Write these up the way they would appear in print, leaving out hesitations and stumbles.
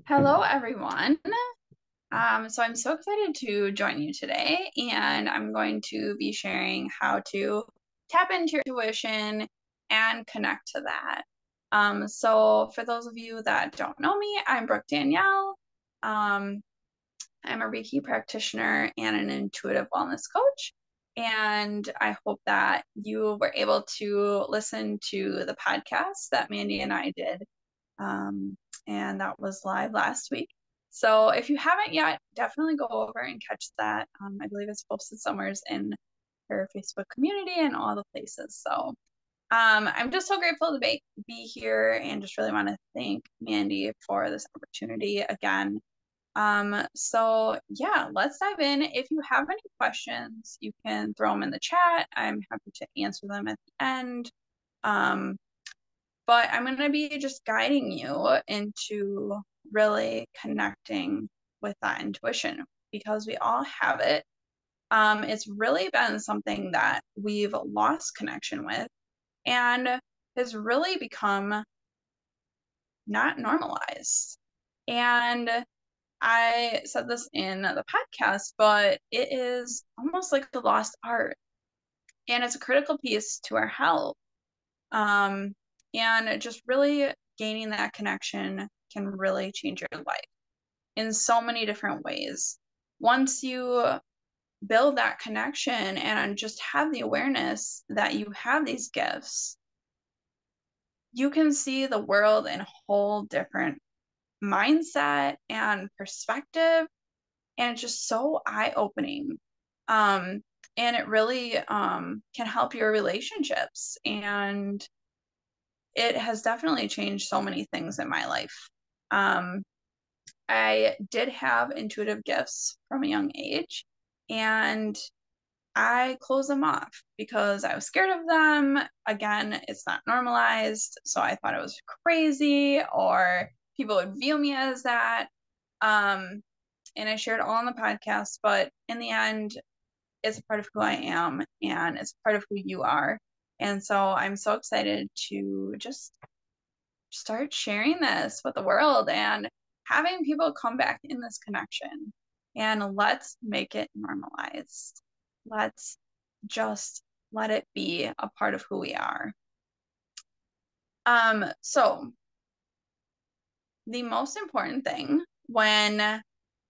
Hello, everyone. So I'm so excited to join you today, and I'm going to be sharing how to tap into your intuition and connect to that. So for those of you that don't know me, I'm Brooke Danielle. Um, I'm a Reiki practitioner and an intuitive wellness coach. And I hope that you were able to listen to the podcast that Mandy and I did, and that was live last week. So if you haven't yet, definitely go over and catch that. I believe it's posted somewhere in her Facebook community and all the places. So I'm just so grateful to be here and just really want to thank Mandy for this opportunity again. So yeah, let's dive in. If you have any questions, you can throw them in the chat. I'm happy to answer them at the end. But I'm going to be just guiding you into really connecting with that intuition because we all have it. It's really been something that we've lost connection with and has really become not normalized. And I said this in the podcast, but it is almost like the lost art, and it's a critical piece to our health. Um, and just really gaining that connection can really change your life in so many different ways. Once you build that connection and just have the awareness that you have these gifts, you can see the world in a whole different mindset and perspective. And it's just so eye-opening. Um, and it really can help your relationships. And it has definitely changed so many things in my life. Um, I did have intuitive gifts from a young age, and I closed them off because I was scared of them. Again, it's not normalized, so I thought it was crazy, or people would view me as that. Um, and I shared all on the podcast, but in the end, it's a part of who I am, and it's part of who you are. And so I'm so excited to just start sharing this with the world and having people come back in this connection. And let's make it normalized. Let's just let it be a part of who we are. So the most important thing when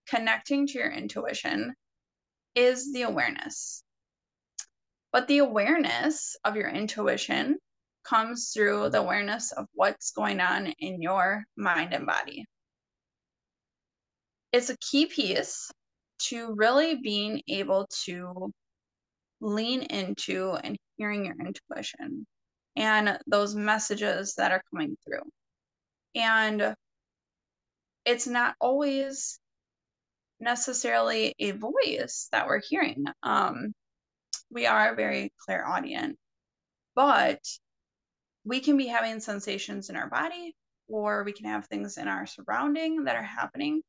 connecting to your intuition is the awareness. But the awareness of your intuition comes through the awareness of what's going on in your mind and body. It's a key piece to really being able to lean into and hearing your intuition and those messages that are coming through. And it's not always necessarily a voice that we're hearing. We are very clairaudient, but we can be having sensations in our body, or we can have things in our surrounding that are happening.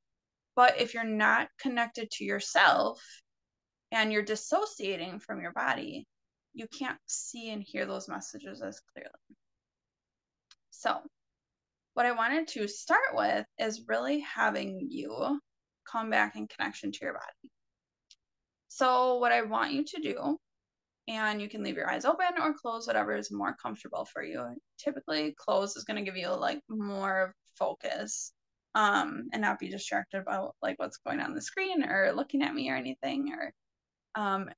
But if you're not connected to yourself and you're dissociating from your body, you can't see and hear those messages as clearly. So what I wanted to start with is really having you come back in connection to your body. So what I want you to do, and you can leave your eyes open or close, whatever is more comfortable for you. Typically close is going to give you like more focus, and not be distracted about like what's going on the screen or looking at me or anything, or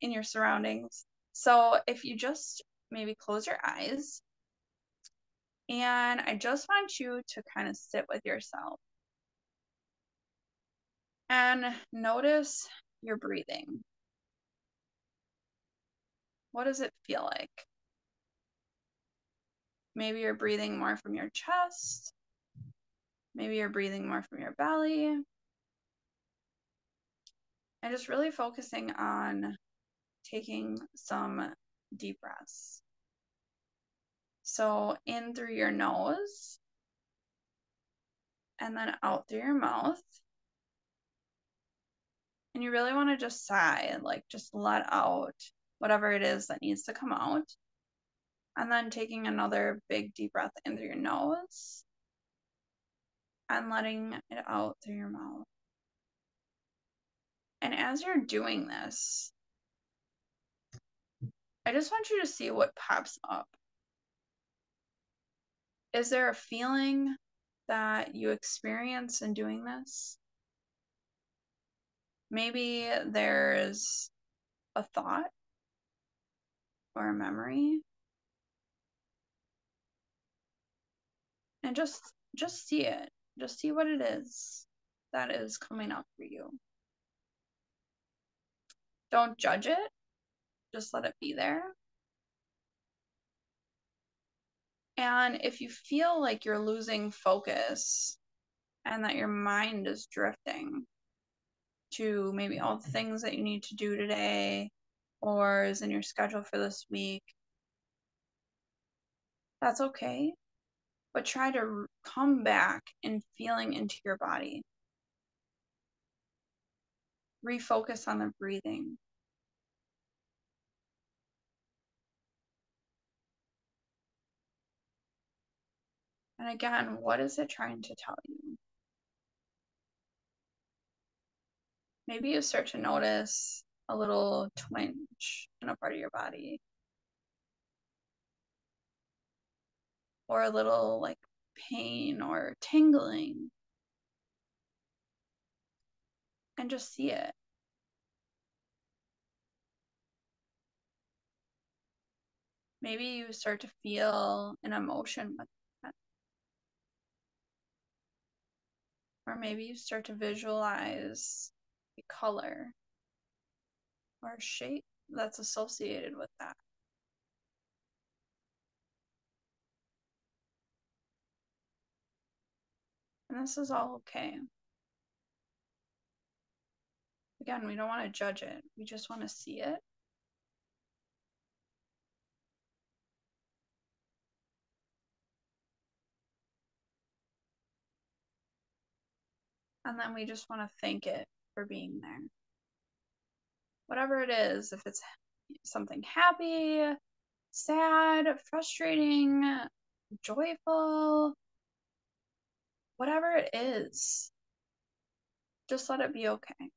in your surroundings. So if you just maybe close your eyes, and I just want you to kind of sit with yourself and notice your breathing. What does it feel like? Maybe you're breathing more from your chest. Maybe you're breathing more from your belly. And just really focusing on taking some deep breaths. So in through your nose and then out through your mouth. And you really want to just sigh, like just let out whatever it is that needs to come out. And then taking another big deep breath in through your nose and letting it out through your mouth. And as you're doing this, I just want you to see what pops up. Is there a feeling that you experience in doing this? Maybe there's a thought or a memory. And just see it. Just see what it is that is coming up for you. Don't judge it. Just let it be there. And if you feel like you're losing focus and that your mind is drifting to maybe all the things that you need to do today or is in your schedule for this week, that's okay. But try to come back and feeling into your body. Refocus on the breathing. And again, what is it trying to tell you? Maybe you start to notice a little twinge in a part of your body, or a little like pain or tingling, and just see it. Maybe you start to feel an emotion with that, or maybe you start to visualize a color or a shape that's associated with that. And this is all okay. Again, we don't want to judge it. We just want to see it. And then we just want to thank it for being there. Whatever it is, if it's something happy, sad, frustrating, joyful, whatever it is, just let it be okay.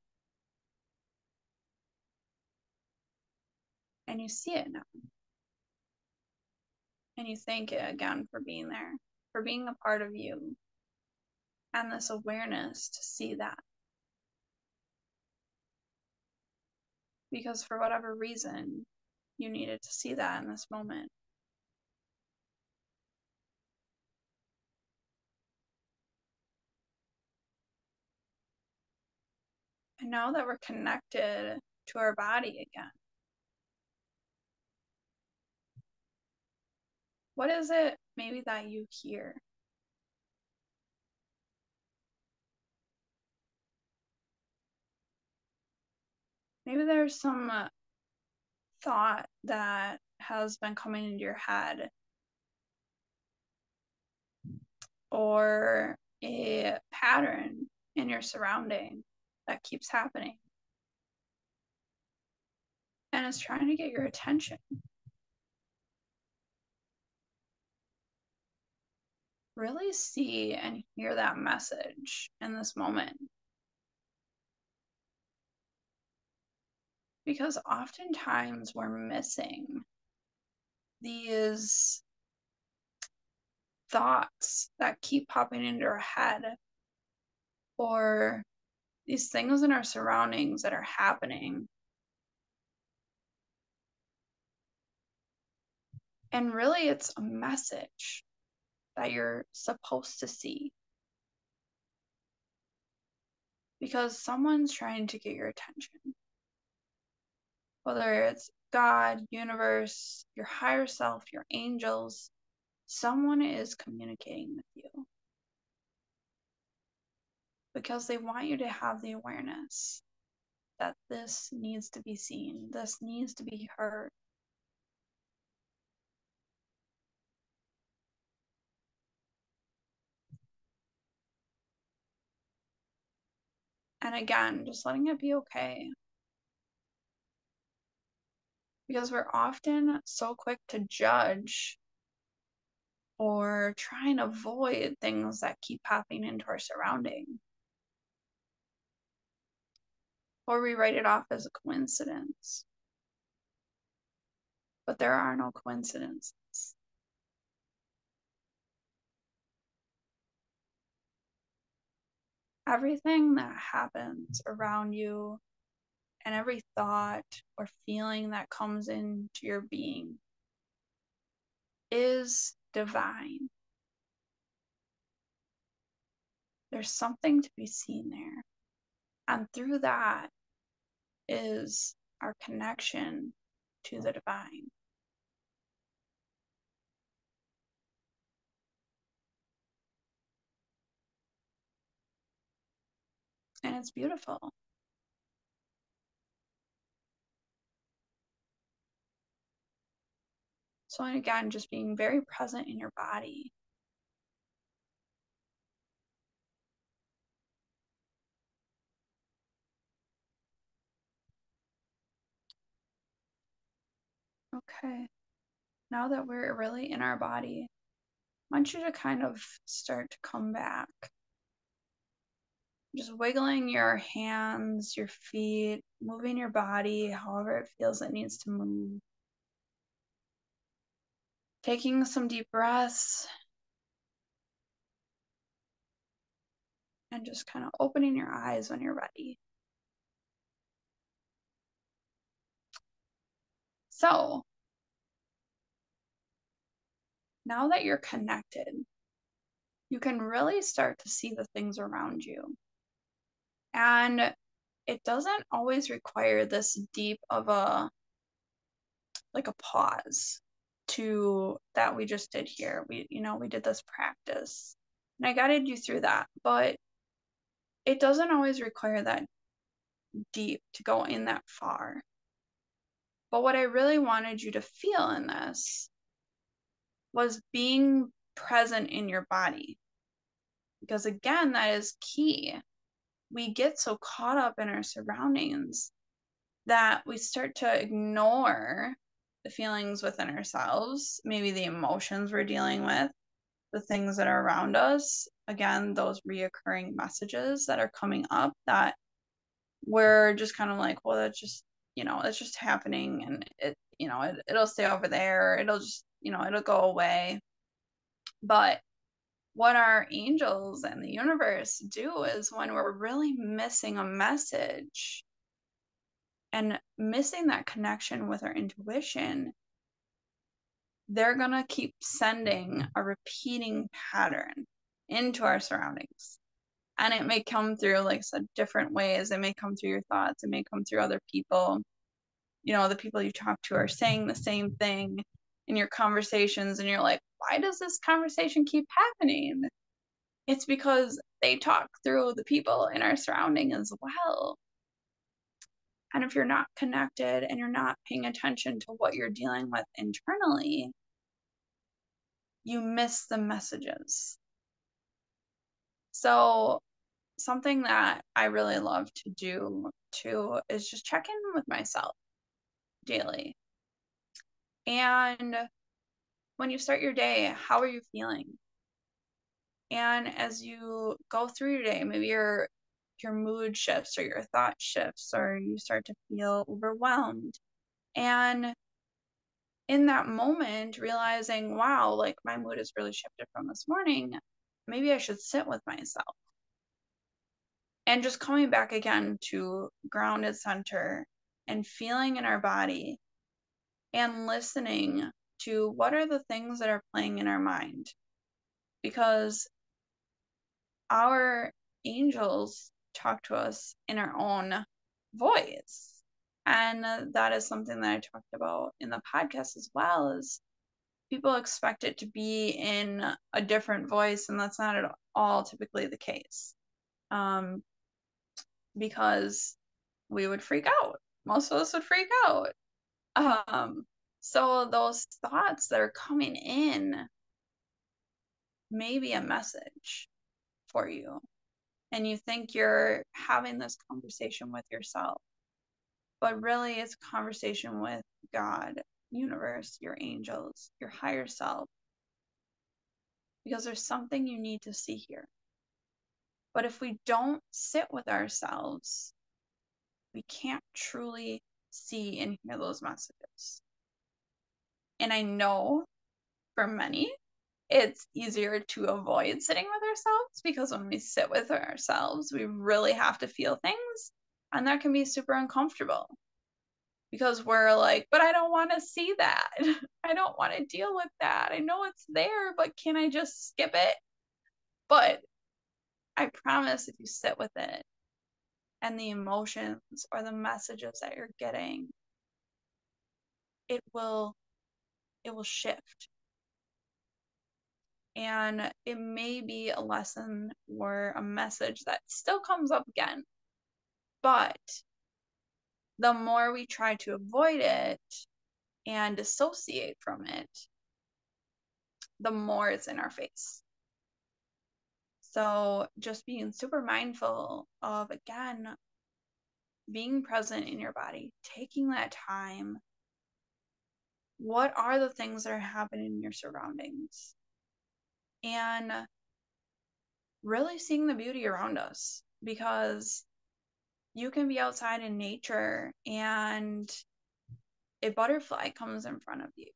And you see it now. And you thank it again for being there, for being a part of you, and this awareness to see that. Because for whatever reason, you needed to see that in this moment. And now that we're connected to our body again, what is it maybe that you hear? Maybe there's some thought that has been coming into your head, or a pattern in your surrounding that keeps happening and is trying to get your attention. Really see and hear that message in this moment. Because oftentimes we're missing these thoughts that keep popping into our head, or these things in our surroundings that are happening. And really, it's a message that you're supposed to see. Because someone's trying to get your attention. Whether it's God, universe, your higher self, your angels, someone is communicating with you. Because they want you to have the awareness that this needs to be seen, this needs to be heard. And again, just letting it be okay. Because we're often so quick to judge or try and avoid things that keep popping into our surrounding. Or we write it off as a coincidence. But there are no coincidences. Everything that happens around you and every thought or feeling that comes into your being is divine. There's something to be seen there. And through that is our connection to the divine. And it's beautiful. So, and again, just being very present in your body. Okay, now that we're really in our body, I want you to kind of start to come back. Just wiggling your hands, your feet, moving your body however it feels it needs to move. Taking some deep breaths and just kind of opening your eyes when you're ready. So, now that you're connected, you can really start to see the things around you. And it doesn't always require this deep of a pause to that we just did here. We did this practice. And I guided you through that, but it doesn't always require that deep to go in that far. But what I really wanted you to feel in this was being present in your body. Because again, that is key. We get so caught up in our surroundings that we start to ignore the feelings within ourselves, maybe the emotions we're dealing with, the things that are around us. Again, those reoccurring messages that are coming up that we're just kind of like, well, that's just, it's just happening, and it'll stay over there. It'll just, it'll go away. But what our angels and the universe do is when we're really missing a message and missing that connection with our intuition, they're going to keep sending a repeating pattern into our surroundings. And it may come through, like I said, different ways. It may come through your thoughts. It may come through other people. The people you talk to are saying the same thing in your conversations. And you're like, why does this conversation keep happening? It's because they talk through the people in our surrounding as well. And if you're not connected and you're not paying attention to what you're dealing with internally, you miss the messages. So something that I really love to do too is just check in with myself daily. And when you start your day, how are you feeling? And as you go through your day, maybe your mood shifts or your thought shifts, or you start to feel overwhelmed. And in that moment, realizing, wow, like my mood has really shifted from this morning. Maybe I should sit with myself. And just coming back again to grounded center and feeling in our body and listening to what are the things that are playing in our mind. Because our angels talk to us in our own voice. And that is something that I talked about in the podcast as well, is people expect it to be in a different voice, and that's not at all typically the case. Because we would freak out. Most of us would freak out. So those thoughts that are coming in may be a message for you. And you think you're having this conversation with yourself, but really it's a conversation with God, universe, your angels, your higher self. because there's something you need to see here. But if we don't sit with ourselves, we can't truly see and hear those messages. And I know for many, it's easier to avoid sitting with ourselves because when we sit with ourselves, we really have to feel things. And that can be super uncomfortable because we're like, but I don't want to see that. I don't want to deal with that. I know it's there, but can I just skip it? But I promise if you sit with it and the emotions or the messages that you're getting, it will shift. And it may be a lesson or a message that still comes up again. But the more we try to avoid it and dissociate from it, the more it's in our face. So just being super mindful of, again, being present in your body, taking that time. What are the things that are happening in your surroundings? And really seeing the beauty around us, because you can be outside in nature and a butterfly comes in front of you,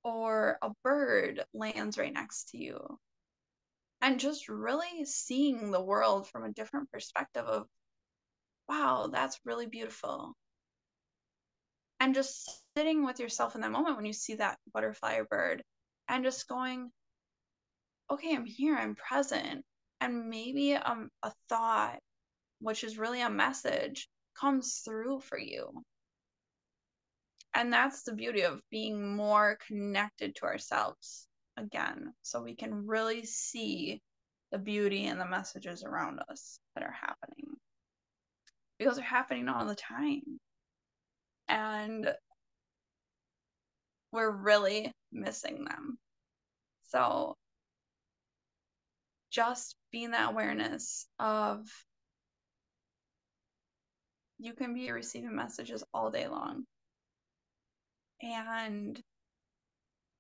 or a bird lands right next to you, and just really seeing the world from a different perspective of, wow, that's really beautiful. And just sitting with yourself in that moment when you see that butterfly or bird and just going, okay, I'm here, I'm present. And maybe a thought, which is really a message, comes through for you. And that's the beauty of being more connected to ourselves again, so we can really see the beauty and the messages around us that are happening, because they're happening all the time. And we're really missing them. So just being that awareness of, you can be receiving messages all day long, and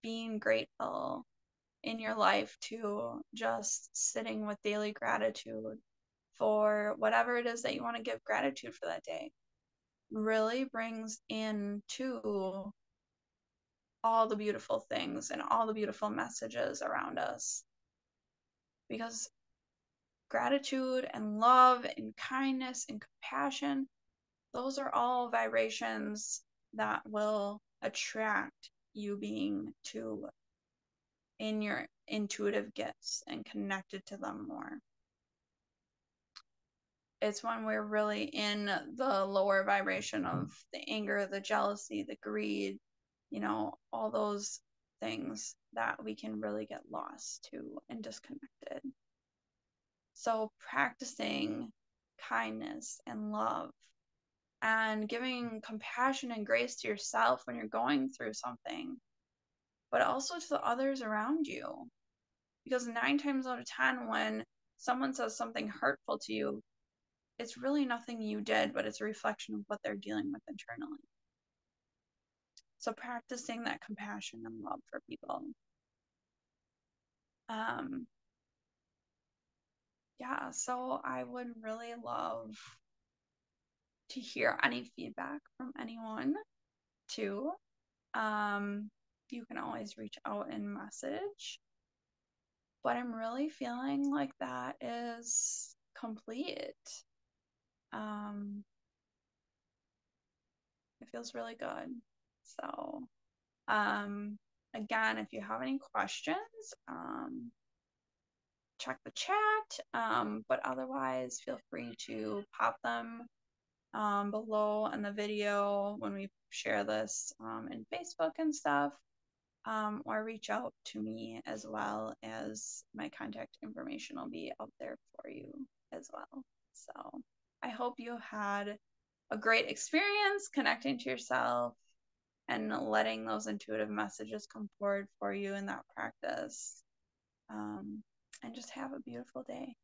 being grateful in your life to just sitting with daily gratitude for whatever it is that you want to give gratitude for that day really brings into all the beautiful things and all the beautiful messages around us. Because gratitude and love and kindness and compassion, those are all vibrations that will attract you being to in your intuitive gifts and connected to them more. It's when we're really in the lower vibration of the anger, the jealousy, the greed, all those things that we can really get lost to and disconnected. So practicing kindness and love and giving compassion and grace to yourself when you're going through something, but also to the others around you. Because 9 times out of 10, when someone says something hurtful to you, it's really nothing you did, but it's a reflection of what they're dealing with internally. So practicing that compassion and love for people. So I would really love to hear any feedback from anyone too. You can always reach out and message. But I'm really feeling like that is complete. It feels really good. So, again, if you have any questions, check the chat. But otherwise, feel free to pop them below in the video when we share this in Facebook and stuff, or reach out to me, as well as my contact information will be out there for you as well. So I hope you had a great experience connecting to yourself and letting those intuitive messages come forward for you in that practice. And just have a beautiful day.